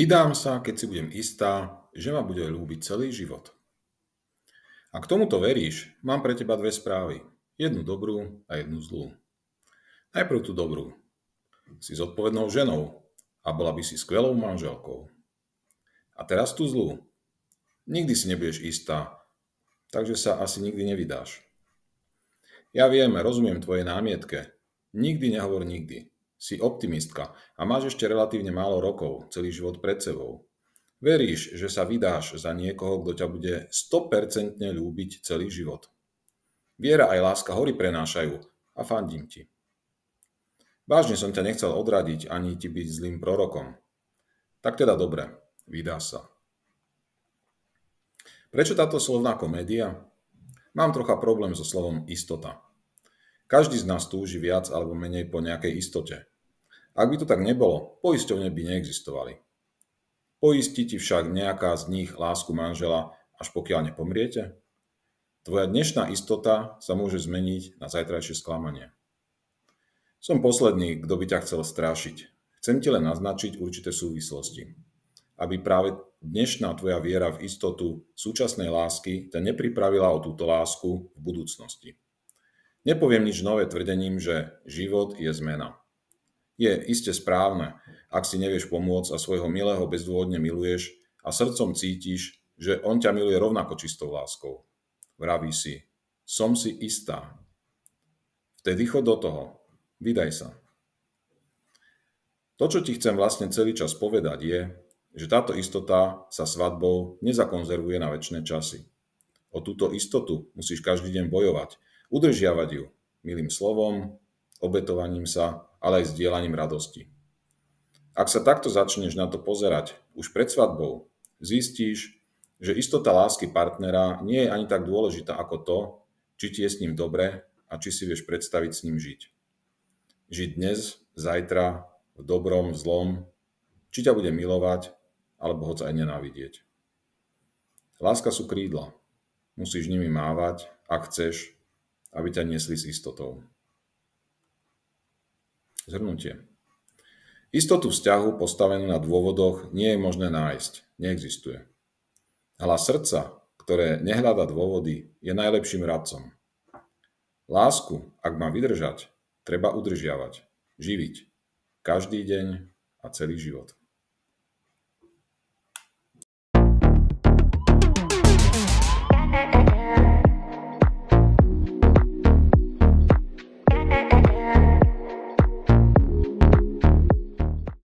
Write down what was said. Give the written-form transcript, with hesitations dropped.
Vydám sa, keď si budem istá, že ma bude ľúbiť celý život. Ak tomuto veríš, mám pre teba dve správy. Jednu dobrú a jednu zlú. Najprv tú dobrú. Si zodpovednou ženou a bola by si skvelou manželkou. A teraz tú zlú. Nikdy si nebudeš istá, takže sa asi nikdy nevydáš. Ja viem, rozumiem tvojej námietke. Nikdy nehovor nikdy. Si optimistka a máš ešte relatívne málo rokov, celý život pred sebou. Veríš, že sa vydáš za niekoho, kto ťa bude 100% ľúbiť celý život. Viera aj láska hory prenášajú a fandím ti. Vážne som ťa nechcel odradiť ani ti byť zlým prorokom. Tak teda dobre, vydá sa. Prečo táto slovná komédia? Mám trocha problém so slovom istota. Každý z nás túži viac alebo menej po nejakej istote. Ak by to tak nebolo, poisťovne by neexistovali. Poistí ti však nejaká z nich lásku manžela, až pokiaľ nepomriete? Tvoja dnešná istota sa môže zmeniť na zajtrajšie sklamanie. Som posledný, kto by ťa chcel strášiť. Chcem ti len naznačiť určité súvislosti. Aby práve dnešná tvoja viera v istotu súčasnej lásky ťa nepripravila o túto lásku v budúcnosti. Nepoviem nič nové tvrdením, že život je zmena. Je iste správne, ak si nevieš pomôcť a svojho milého bezdôvodne miluješ a srdcom cítiš, že on ťa miluje rovnako čistou láskou. Vraví si, som si istá. Vtedy chod do toho, vydaj sa. To, čo ti chcem vlastne celý čas povedať je, že táto istota sa svadbou nezakonzervuje na večné časy. O túto istotu musíš každý deň bojovať, udržiavať ju milým slovom, obetovaním sa, ale aj zdieľaním radosti. Ak sa takto začneš na to pozerať už pred svadbou, zistíš, že istota lásky partnera nie je ani tak dôležitá ako to, či ti je s ním dobre a či si vieš predstaviť s ním žiť. Žiť dnes, zajtra, v dobrom, v zlom, či ťa bude milovať, alebo hoď aj nenávidieť. Láska sú krídla. Musíš nimi mávať, ak chceš, aby ťa niesli s istotou. Zhrnutie. Istotu vzťahu postavenú na dôvodoch nie je možné nájsť. Neexistuje. Hlas srdca, ktoré nehľada dôvody, je najlepším radcom. Lásku, ak má vydržať, treba udržiavať, živiť. Každý deň a celý život.